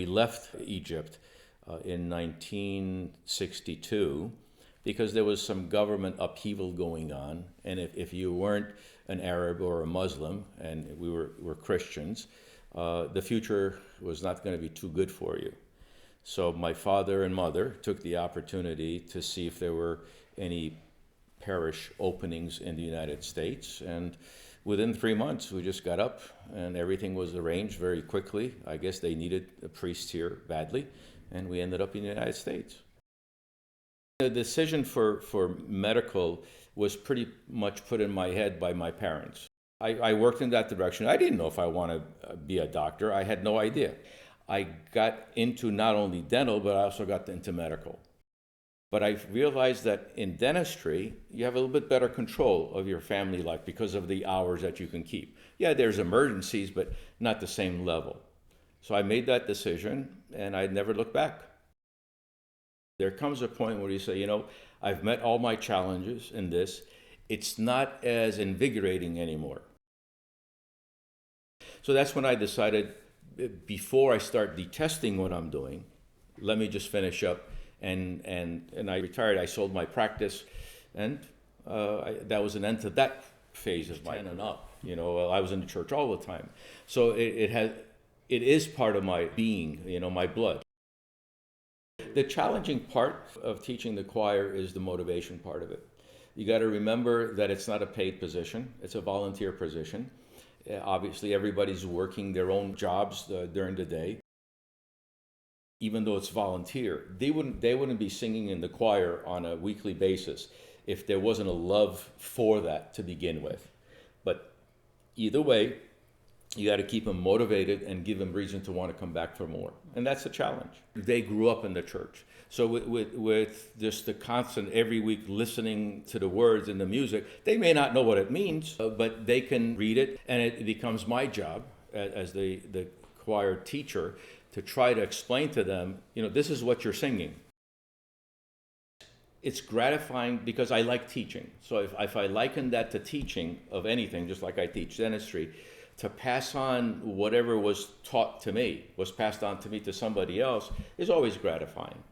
we left Egypt in 1962 because there was some government upheaval going on, and if you weren't an Arab or a Muslim, and we were Christians, the future was not going to be too good for you. So my father and mother took the opportunity to see if there were any parish openings in the United States, and within 3 months we just got up and everything was arranged very quickly. I guess they needed a priest here badly, and we ended up in the United States. The decision for medical was pretty much put in my head by my parents. I worked in that direction. I didn't know if I want to be a doctor. I had no idea. I got into not only dental, but I also got into medical. But I realized that in dentistry, you have a little bit better control of your family life because of the hours that you can keep. Yeah, there's emergencies, but not the same level. So I made that decision, and I never looked back. There comes a point where you say, you know, I've met all my challenges in this. It's not as invigorating anymore. So that's when I decided, before I start detesting what I'm doing, let me just finish up. And I retired. I sold my practice, and that was an end to that phase of my 10 and up. You know, I was in the church all the time. So it is part of my being, you know, my blood. The challenging part of teaching the choir is the motivation part of it. You got to remember that it's not a paid position. It's a volunteer position. Obviously, everybody's working their own jobs during the day. Even though it's volunteer, they wouldn't be singing in the choir on a weekly basis if there wasn't a love for that to begin with. But either way, you got to keep them motivated and give them reason to want to come back for more. And that's a challenge. They grew up in the church. So with just the constant every week listening to the words and the music, they may not know what it means, but they can read it. And it becomes my job as the choir teacher to try to explain to them, you know, this is what you're singing. It's gratifying because I like teaching. So if I liken that to teaching of anything, just like I teach dentistry, to pass on whatever was taught to me, was passed on to me to somebody else, is always gratifying.